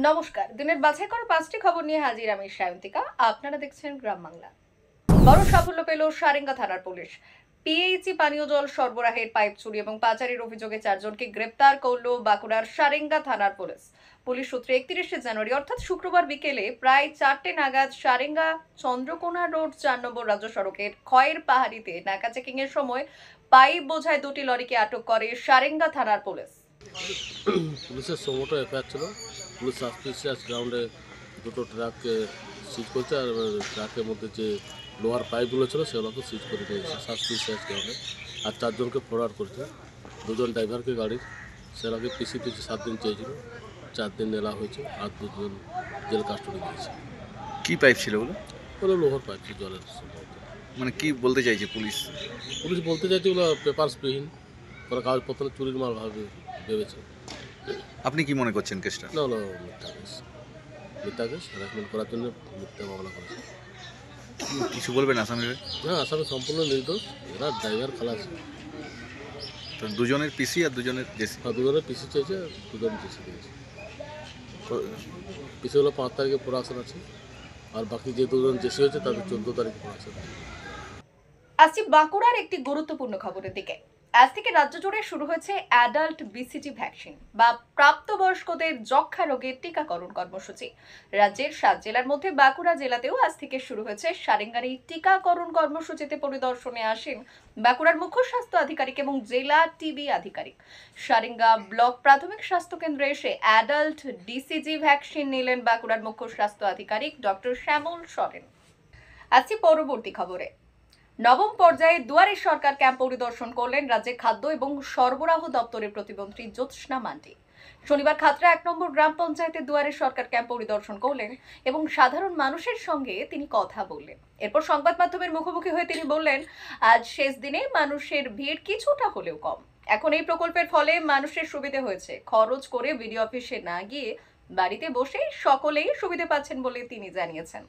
নমস্কার, দিনের বাছাই করা 5টি খবর নিয়ে হাজির আমি সায়ন্তিকা। আপনারা দেখছেন গ্রাম বাংলা। বড় সাফল্য পেল সারেঙ্গা থানার পুলিশ। পিএইচই পানীয় জল সরবরাহের পাইপ চুরি এবং পাচারের অভিযোগে 4 জনকে গ্রেপ্তার করল বাঁকুড়ার সারেঙ্গা থানার পুলিশ। পুলিশ সূত্রে 31শে জানুয়ারি অর্থাৎ শুক্রবার বিকেলে প্রায় 4টে নাগাদ সারেঙ্গা চন্দ্রকোনা রোড 4 নম্বর রাজ্য সড়কের খয়ের পাহাড়িতে নাকা চেকিং এর সময় পাইপ বোঝাই 2টি লরিকে আটক করে সারেঙ্গা থানার পুলিশ। পুলিশের সমোটো এফআইআর ছিল। পুলিশ সাসপিসিয়াস গ্রাউন্ডে দুটো ট্রাককে সিজ করছে, আর ট্রাকের মধ্যে যে লোহার পাইপগুলো ছিল সেগুলোকে সিজ করে দিয়েছে সাসপিসিয়াস গ্রাউন্ডে। আর 4 জনকে ফরওয়ার্ড করেছে। 2 জন ড্রাইভারকে গাড়ির সেগুলোকে পিসিতে 7 দিন চেয়েছিল, 4 দিন নেওয়া হয়েছে। আর 2 জন জেল কাস্টডি দিয়েছে। কি পাইপ ছিল ওগুলো? ওগুলো লোহার পাইপ ছিল, জলের। মানে কি বলতে চাইছে পুলিশ? পুলিশ বলতে চাইছে ওগুলো পেপারসবিহীন, ওরা কাগজপত্র চুরির মাল ভেবেছে। আপনি কি মনে করছেন কেসটা? না মিথ্যা কেস হ্যারাসমেন্ট করার জন্য মিথ্যা মামলা করেছে। কিছু বলবেন আসামিরা? হ্যাঁ, আসামি সম্পূর্ণ নির্দোষ। এরা ড্রাইভার খালাস। তো 2 জনের পিসি আর 2 জনের জেসি? 2 জনের পিসি চেয়েছে, 2 জন জেসি দিয়েছে। পিসি হলো 5 তারিখে প্রোডাকশন আছে, আর বাকি যে 2 জন জেসি হয়েছে তাদের 14 তারিখে প্রোডাকশন আছে। আসছি বাঁকুড়ার একটি গুরুত্বপূর্ণ খবরের দিকে। আজ থেকে রাজ্য জুড়ে শুরু হয়েছে অ্যাডাল্ট বিসিজি ভ্যাকসিন বা প্রাপ্তবয়স্কদের যক্ষ্মা রোগের টিকাকরণ কর্মসূচি। রাজ্যের 7 জেলার মধ্যে বাঁকুড়া জেলাতেও আজ থেকে শুরু হয়েছে সারেঙ্গার এই টিকাকরণ কর্মসূচিতে পরিদর্শনে আসেন বাঁকুড়ার মুখ্য স্বাস্থ্য আধিকারিক এবং জেলা টিবি আধিকারিক। সারেঙ্গা ব্লক প্রাথমিক স্বাস্থ্য কেন্দ্রে এসে অ্যাডাল্ট ডিসিজি ভ্যাকসিন নিলেন বাঁকুড়ার মুখ্য স্বাস্থ্য আধিকারিক ডক্টর শ্যামল সরেন। আসছি পরবর্তী খবরে। নবম পর্যায়ে দুয়ারে সরকার ক্যাম্প পরিদর্শন করলেন রাজ্যের খাদ্য এবং সরবরাহ দপ্তরের প্রতিমন্ত্রী জ্যোৎস্না মান্ডি। শনিবার খাতড়া 1 নম্বর গ্রাম পঞ্চায়েতের দুয়ারে সরকার ক্যাম্প পরিদর্শন করলেন এবং সাধারণ মানুষের সঙ্গে তিনি কথা বললেন। এরপর সংবাদ মাধ্যমের মুখোমুখি হয়ে তিনি বললেন, আজ শেষ দিনে মানুষের ভিড় কিছুটা হলেও কম। এখন এই প্রকল্পের ফলে মানুষের সুবিধা হয়েছে। খরচ করে বিডিও অফিসে না গিয়ে বাড়িতে বসেই সকলেই সুবিধা পাচ্ছেন বলে তিনি জানিয়েছেন।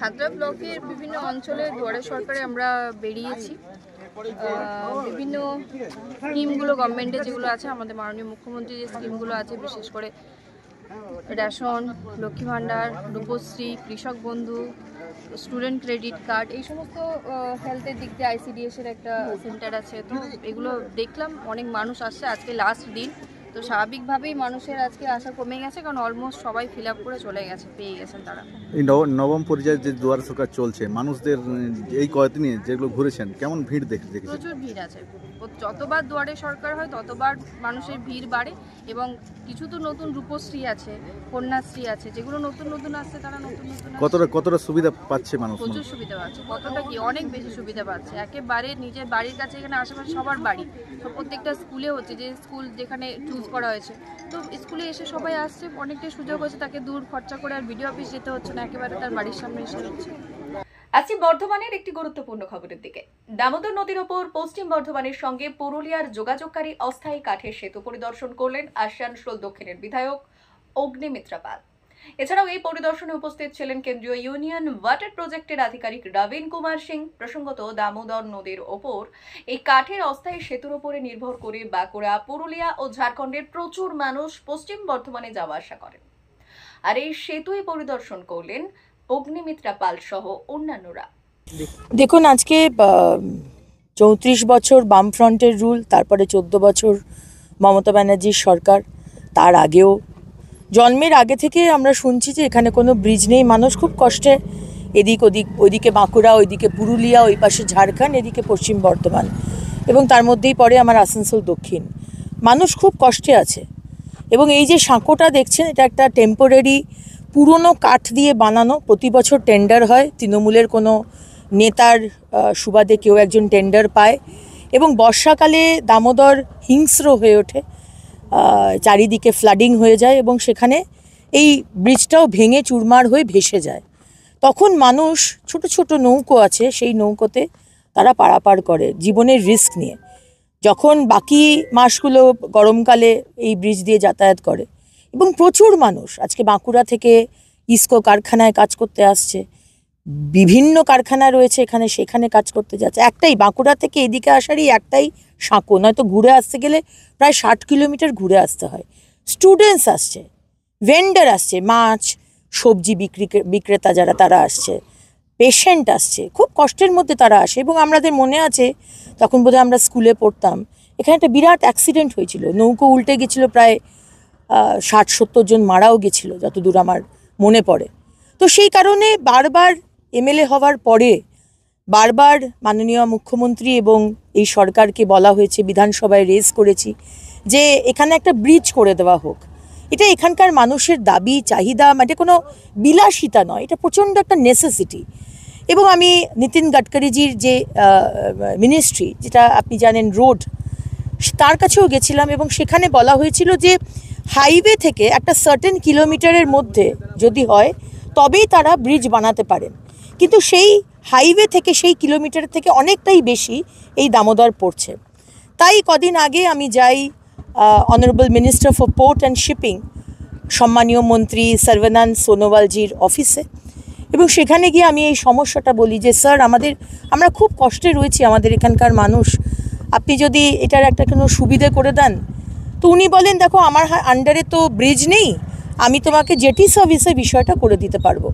খাতড়া ব্লকের বিভিন্ন অঞ্চলে দুয়ারে সরকারে আমরা বেরিয়েছি। বিভিন্ন স্কিমগুলো গভর্নমেন্টের যেগুলো আছে, আমাদের মাননীয় মুখ্যমন্ত্রী যে স্কিমগুলো আছে, বিশেষ করে রেশন, লক্ষ্মী ভাণ্ডার, রূপশ্রী, কৃষক বন্ধু, স্টুডেন্ট ক্রেডিট কার্ড, এই সমস্ত হেলথের দিক দিয়ে আইসিডিএসের একটা সেন্টার আছে। তো এগুলো দেখলাম, অনেক মানুষ আসছে। আজকে লাস্ট দিন, তো স্বাভাবিকভাবেই মানুষের আজকে আশা কমে গেছে, কারণ অলমোস্ট সবাই ফিল আপ করে চলে গেছে, পেয়ে গেছেন তারা। এই নবম পর্যায়ে যে দুয়ারে সরকার চলছে, মানুষদের এই কয়েকদিনে যেগুলো ঘুরেছেন কেমন ভিড় দেখেছেন? প্রচুর ভিড় আছে। যতবার দুয়ারে সরকার হয় ততবার মানুষের ভিড় বাড়ে। এবং কিছু তো নতুন রূপশ্রী আছে, কন্যাশ্রী আছে, যেগুলো নতুন নতুন আসছে, তারা নতুন কতটা সুবিধা পাচ্ছে মানুষ? প্রচুর সুবিধা পাচ্ছে। কতটা কি, অনেক বেশি সুবিধা পাচ্ছে। একেবারে নিজের বাড়ির কাছে, এখানে আশেপাশে সবার বাড়ি, তো প্রত্যেকটা স্কুলে হচ্ছে, যে স্কুল যেখানে চুজ করা হয়েছে, তো স্কুলে এসে সবাই আসছে, অনেকটাই সুযোগ হচ্ছে। তাকে দূর খরচা করে আর বিডিও অফিস যেতে হচ্ছে না, একেবারে তার বাড়ির সামনে এসে হচ্ছে। আসছি বর্ধমানের একটি গুরুত্বপূর্ণ খবরের দিকে। দামোদর নদীর ওপর পশ্চিম বর্ধমানের সঙ্গে পুরুলিয়ার যোগাযোগকারী অস্থায়ী কাঠের সেতু পরিদর্শন করলেন আসানসোল দক্ষিণের বিধায়ক অগ্নিমিত্রা পাল। এছাড়াও এই পরিদর্শনে উপস্থিত ছিলেন কেন্দ্রীয় ইউনিয়ন ওয়াটার প্রজেক্টের আধিকারিক রবীন কুমার সিং। প্রসঙ্গত, দামোদর নদীর ওপর এই কাঠের অস্থায়ী সেতুর উপরে নির্ভর করে বাঁকুড়া, পুরুলিয়া ও ঝাড়খণ্ডের প্রচুর মানুষ পশ্চিম বর্ধমানে যাওয়া আসা করেন। আর এই সেতুই পরিদর্শন করলেন অগ্নিমিত্রা পাল সহ অন্যান্যরা। দেখুন, আজকে 34 বছর বামফ্রন্টের রুল, তারপরে 14 বছর মমতা ব্যানার্জির সরকার, তার আগেও জন্মের আগে থেকে আমরা শুনছি যে এখানে কোনো ব্রিজ নেই। মানুষ খুব কষ্টে এদিক ওদিক, ওইদিকে বাঁকুড়া, ওইদিকে পুরুলিয়া, ওই পাশে ঝাড়খণ্ড, এদিকে পশ্চিম বর্ধমান, এবং তার মধ্যেই পড়ে আমার আসানসোল দক্ষিণ। মানুষ খুব কষ্টে আছে। এবং এই যে সাঁকোটা দেখছেন, এটা একটা টেম্পোরারি পুরনো কাঠ দিয়ে বানানো। প্রতি বছর টেন্ডার হয়, তৃণমূলের কোনো নেতার সুবাদে কেউ একজন টেন্ডার পায়, এবং বর্ষাকালে দামোদর হিংস্র হয়ে ওঠে, চারিদিকে ফ্লাডিং হয়ে যায়, এবং সেখানে এই ব্রিজটাও ভেঙে চুরমার হয়ে ভেসে যায়। তখন মানুষ, ছোট ছোট নৌকো আছে, সেই নৌকোতে তারা পারাপার করে জীবনের রিস্ক নিয়ে। যখন বাকি মাসগুলো গরমকালে এই ব্রিজ দিয়ে যাতায়াত করে, এবং প্রচুর মানুষ আজকে বাঁকুড়া থেকে ইস্কো কারখানায় কাজ করতে আসছে, বিভিন্ন কারখানা রয়েছে এখানে, সেখানে কাজ করতে যাচ্ছে। একটাই বাঁকুড়া থেকে এদিকে আসারই একটাই সাঁকো, নয়তো ঘুরে আসতে গেলে প্রায় 60 কিলোমিটার ঘুরে আসতে হয়। স্টুডেন্টস আসছে, ভেন্ডার আসছে, মাছ সবজি বিক্রেতা যারা তারা আসছে, পেশেন্ট আসছে, খুব কষ্টের মধ্যে তারা আসে। এবং আমাদের মনে আছে তখন বোধহয় আমরা স্কুলে পড়তাম, এখানে একটা বিরাট অ্যাক্সিডেন্ট হয়েছিল, নৌকো উল্টে গেছিলো, প্রায় 60-70 জন মারাও গেছিলো যতদূর আমার মনে পড়ে। তো সেই কারণে বারবার এমএলএ হওয়ার পরে বারবার মাননীয় মুখ্যমন্ত্রী এবং এই সরকারকে বলা হয়েছে, বিধানসভায় রেজ করেছি যে এখানে একটা ব্রিজ করে দেওয়া হোক। এটা এখানকার মানুষের দাবি চাহিদা, মানে কোনো বিলাসিতা নয়, এটা প্রচণ্ড একটা নেসেসিটি। এবং আমি নীতিন গাডকারিজির যে মিনিস্ট্রি, যেটা আপনি জানেন রোড, তার কাছেও গেছিলাম এবং সেখানে বলা হয়েছিল যে হাইওয়ে থেকে একটা সার্টেন কিলোমিটারের মধ্যে যদি হয় তবেই তারা ব্রিজ বানাতে পারেন, কিন্তু সেই হাইওয়ে থেকে সেই কিলোমিটার থেকে অনেকটাই বেশি এই দামোদর পড়ছে। তাই কদিন আগে আমি যাই honourable minister for port and shipping সম্মানীয় মন্ত্রী সর্বানন্দ সোনোওয়ালজির অফিসে, এবং সেখানে গিয়ে আমি এই সমস্যাটা বলি যে স্যার আমরা খুব কষ্টে রয়েছি, আমাদের এখানকার মানুষ, আপনি যদি এটার একটা কোনো সুবিধে করে দেন। তো উনি বলেন দেখো আমার আন্ডারে তো ব্রিজ নেই, আমি তোমাকে জেটি সার্ভিসে বিষয়টা করে দিতে পারবো,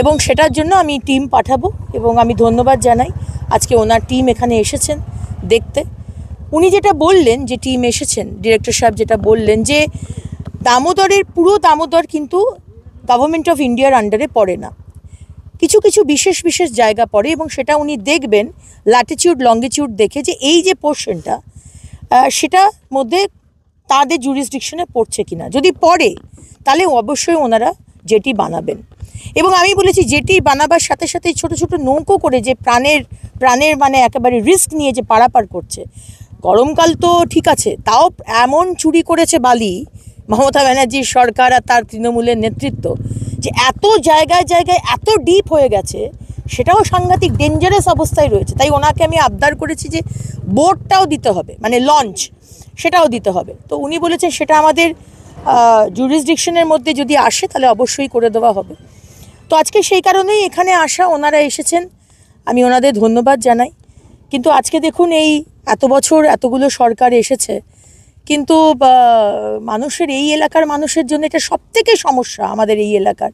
এবং সেটার জন্য আমি টিম পাঠাবো। এবং আমি ধন্যবাদ জানাই আজকে ওনার টিম এখানে এসেছেন দেখতে। উনি যেটা বললেন যে টিম এসেছেন, ডিরেক্টর সাহেব যেটা বললেন যে দামোদরের পুরো দামোদর কিন্তু গভর্নমেন্ট অফ ইন্ডিয়ার আন্ডারে পড়ে না, কিছু কিছু বিশেষ বিশেষ জায়গা পড়ে, এবং সেটা উনি দেখবেন ল্যাটিটিউড লঙ্গিটিউড দেখে যে এই যে পোর্শনটা সেটার মধ্যে তাদের জুরিসডিকশনে পড়ছে কিনা। যদি পড়ে তাহলে অবশ্যই ওনারা জেটি বানাবেন। এবং আমি বলেছি জেটি বানাবার সাথে সাথে ছোট ছোট নৌকো করে যে প্রাণের মানে একেবারে রিস্ক নিয়ে যে পারাপার করছে, গরমকাল তো ঠিক আছে, তাও এমন চুরি করেছে বালি মমতা ব্যানার্জির সরকার আর তার তৃণমূলের নেতৃত্ব, যে এত জায়গায় জায়গায় এত ডিপ হয়ে গেছে, সেটাও সাংঘাতিক ডেঞ্জারাস অবস্থায় রয়েছে। তাই ওনাকে আমি আবদার করেছি যে বোটটাও দিতে হবে, মানে লঞ্চ সেটাও দিতে হবে। তো উনি বলেছেন সেটা আমাদের জুরিসডিকশনের মধ্যে যদি আসে তাহলে অবশ্যই করে দেওয়া হবে। তো আজকে সেই কারণেই এখানে আসা, ওনারা এসেছেন, আমি ওনাদের ধন্যবাদ জানাই। কিন্তু আজকে দেখুন এই এত বছর এতগুলো সরকার এসেছে, কিন্তু মানুষের এই এলাকার মানুষের জন্য এটা সবথেকে সমস্যা। আমাদের এই এলাকার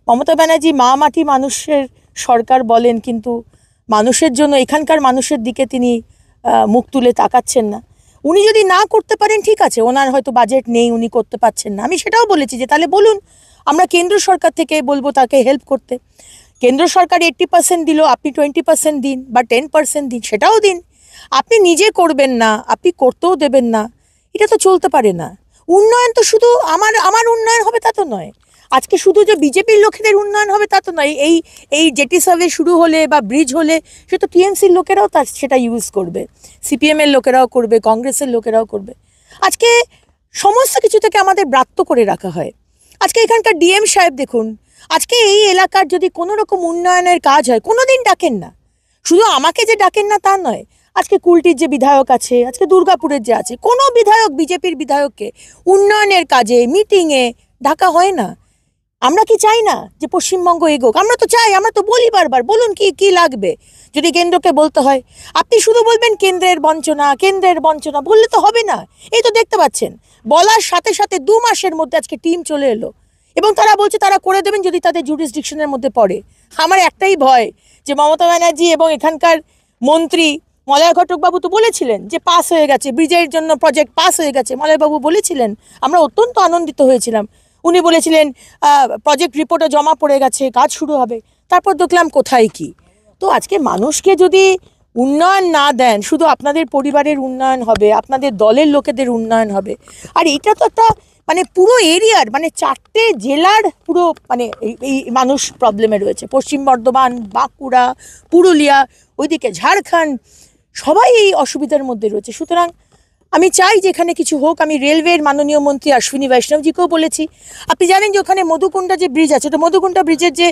মমতা ব্যানার্জি মা মাটি মানুষের সরকার বলেন, কিন্তু মানুষের জন্য এখানকার মানুষের দিকে তিনি মুখ তুলে তাকাচ্ছেন না। উনি যদি না করতে পারেন ঠিক আছে, ওনার হয়তো বাজেট নেই, উনি করতে পারছেন না, আমি সেটাও বলেছি যে তাহলে বলুন, আমরা কেন্দ্র সরকার থেকে বলবো তাকে হেল্প করতে। কেন্দ্র সরকার 80% দিল, আপনি 20% দিন বা 10% দিন, সেটাও দিন। আপনি নিজে করবেন না, আপনি করতেও দেবেন না, এটা তো চলতে পারে না। উন্নয়ন তো শুধু আমার উন্নয়ন হবে তা তো নয়, আজকে শুধু যে বিজেপির লোকেদের উন্নয়ন হবে তা তো নয়। এই জেটি সার্ভে শুরু হলে বা ব্রিজ হলে সে তো টিএমসির লোকেরাও সেটা ইউজ করবে, সিপিএমের লোকেরাও করবে, কংগ্রেসের লোকেরাও করবে। আজকে সমস্ত কিছু থেকে আমাদের ব্রাত্য করে রাখা হয়। আজকে এখানকার ডিএম সাহেব দেখুন, আজকে এই এলাকার যদি কোনো রকম উন্নয়নের কাজ হয় কোনো দিন ডাকেন না। শুধু আমাকে যে ডাকেন না তা নয়, আজকে কুলটির যে বিধায়ক আছে, আজকে দুর্গাপুরের যে আছে, কোনো বিধায়ক বিজেপির বিধায়ককে উন্নয়নের কাজে মিটিংয়ে ডাকা হয় না। আমরা কি চাই না যে পশ্চিমবঙ্গ এগোক? আমরা তো চাই, আমরা তো বলি বারবার, বলুন কি লাগবে। যদি কেন্দ্রকে বলতে হয়, আপনি শুধু বলবেন কেন্দ্রের বঞ্চনা বললে তো হবে না। এই তো দেখতে পাচ্ছেন, বলার সাথে সাথে 2 মাসের মধ্যে আজকে টিম চলে এলো এবং তারা বলছে তারা করে দেবেন যদি তাদের জুরিসডিকশনের মধ্যে পড়ে। আমার একটাই ভয় যে মমতা ব্যানার্জি এবং এখানকার মন্ত্রী মলয় ঘটকবাবু তো বলেছিলেন যে পাস হয়ে গেছে, ব্রিজের জন্য প্রজেক্ট পাস হয়ে গেছে, মলয়বাবু বলেছিলেন, আমরা অত্যন্ত আনন্দিত হয়েছিলাম। উনি বলেছিলেন প্রজেক্ট রিপোর্টে জমা পড়ে গেছে, কাজ শুরু হবে। তারপর দেখলাম কোথায় কি। তো আজকে মানুষকে যদি উন্নয়ন না দেন, শুধু আপনাদের পরিবারের উন্নয়ন হবে, আপনাদের দলের লোকেদের উন্নয়ন হবে। আর এটা তো একটা মানে পুরো এরিয়ার, মানে 4টে জেলার পুরো মানে এই মানুষ প্রবলেমে রয়েছে। পশ্চিম বর্ধমান, বাঁকুড়া, পুরুলিয়া, ওইদিকে ঝাড়খণ্ড, সবাই এই অসুবিধার মধ্যে রয়েছে। সুতরাং আমি চাই যে এখানে কিছু হোক। আমি রেলওয়ের মাননীয় মন্ত্রী অশ্বিনী বৈষ্ণবজিকেও বলেছি। আপনি জানেন যে ওখানে মধুকুণ্ডা যে ব্রিজ আছে, তো মধুকুণ্ডা ব্রিজের যে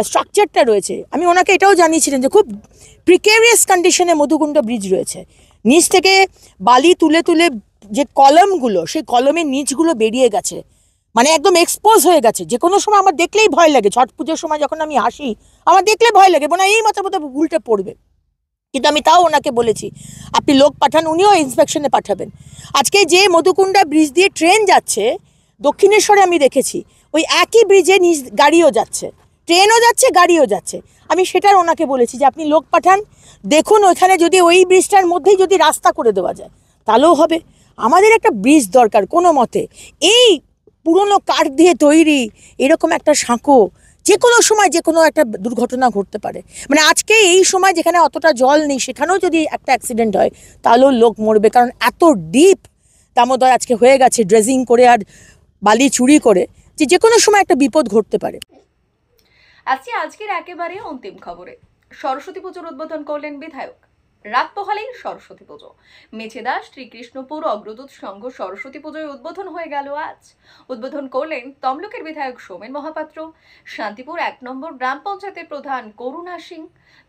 স্ট্রাকচারটা রয়েছে, আমি ওনাকে এটাও জানিয়েছিলেন যে খুব প্রিকেরিয়াস কন্ডিশনে মধুকুণ্ডা ব্রিজ রয়েছে। নিচ থেকে বালি তুলে তুলে যে কলমগুলো, সেই কলমের নিচগুলো বেরিয়ে গেছে, মানে একদম এক্সপোজ হয়ে গেছে। যে কোনো সময় আমার দেখলেই ভয় লাগে, ছট পুজোর সময় যখন আমি আসি আমার দেখলে ভয় লাগে, মানে এই মাথার মধ্যে উল্টে পড়বে। কিন্তু আমি তাও ওনাকে বলেছি আপনি লোক পাঠান, উনিও ইন্সপেকশনে পাঠাবেন। আজকে যে মধুকুণ্ডা ব্রিজ দিয়ে ট্রেন যাচ্ছে, দক্ষিণেশ্বরে আমি দেখেছি ওই একই ব্রিজে নিজ গাড়িও যাচ্ছে, ট্রেনও যাচ্ছে, গাড়িও যাচ্ছে। আমি সেটার ওনাকে বলেছি যে আপনি লোক পাঠান, দেখুন ওইখানে যদি ওই ব্রিজটার মধ্যেই যদি রাস্তা করে দেওয়া যায় তাহলেও হবে। আমাদের একটা ব্রিজ দরকার কোনো মতে। এই পুরনো কাঠ দিয়ে তৈরি এরকম একটা সাঁকো যে কোনো সময় যে কোনো একটা দুর্ঘটনা ঘটতে পারে। মানে আজকে এই সময় যেখানে অতটা জল নেই সেখানেও যদি একটা অ্যাক্সিডেন্ট হয় তাহলেও লোক মরবে, কারণ এত ডিপ দামোদর আজকে হয়ে গেছে ড্রেজিং করে আর বালি চুরি করে, যে কোনো সময় একটা বিপদ ঘটতে পারে। আসছি আজকের একেবারে অন্তিম খবরে। সরস্বতী পুজোর উদ্বোধন করলেন বিধায়ক। রাত পোহালেই সরস্বতী পুজো। মেছেদা শ্রীকৃষ্ণপুর অগ্রদূত সংঘ সরস্বতী পুজোয় উদ্বোধন হয়ে গেল আজ। উদ্বোধন করলেন তমলুকের বিধায়ক সোমেন মহাপাত্র, শান্তিপুর 1 নম্বর গ্রাম পঞ্চায়েতের প্রধান করুণা সিং,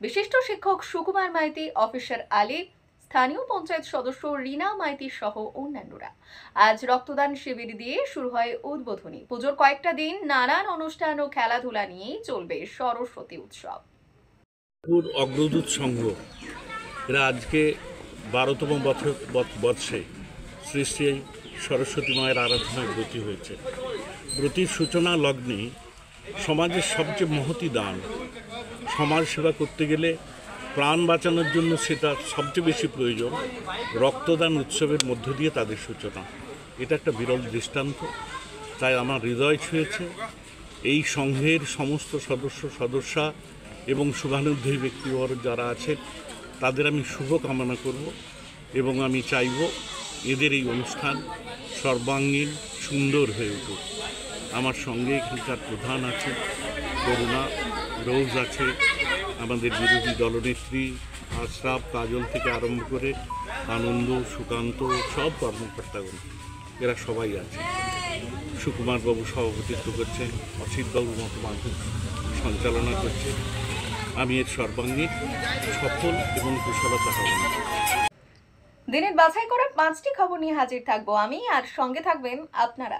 বিশিষ্ট শিক্ষক সুকুমার মাইতি, অফিসার আলী, স্থানীয় পঞ্চায়েত সদস্য রীনা মাইতি সহ অন্যান্যরা। আজ রক্তদান শিবির দিয়ে শুরু হয় উদ্বোধনী। পুজোর কয়েকটা দিন নানান অনুষ্ঠান ও খেলাধুলা নিয়েই চলবে সরস্বতী উৎসব। অগ্রদূত সংঘ এরা আজকে 12তম বর্ষে শ্রী শ্রী সরস্বতী মায়ের আরাধনায় ব্রতী হয়েছে। ব্রতির সূচনা লগ্নে সমাজের সবচেয়ে মহতি দান, সমাজ সেবা করতে গেলে প্রাণ বাঁচানোর জন্য সেটা সবচেয়ে বেশি প্রয়োজন। রক্তদান উৎসবের মধ্য দিয়ে তাদের সূচনা, এটা একটা বিরল দৃষ্টান্ত। তাই আমার হৃদয় ছুঁয়েছে। এই সংঘের সমস্ত সদস্যা এবং শুভানুধ্যায়ী ব্যক্তিবর্গ যারা আছেন তাদের আমি শুভ কামনা করব এবং আমি চাইব এদের এই অনুষ্ঠান সর্বাঙ্গীন সুন্দর হয়ে উঠুক। আমার সঙ্গে এখানকার প্রধান আছে, করুণা, রোজ আছে, আমাদের বিরোধী দলনেত্রী আশরাফ, কাজল থেকে আরম্ভ করে আনন্দ, সুকান্ত, সব কর্মকর্তাগণ এরা সবাই আছে। সুকুমারবাবু সভাপতিত্ব করছেন, অসিতবাবুর মতো মানুষ সঞ্চালনা করছে। আমি এর সর্বাঙ্গীন সফল এবং কুশলতা কামনা করি। দিনের বাছাই করা 5টি খবর নিয়ে হাজির থাকবো আমি, আর সঙ্গে থাকবেন আপনারা।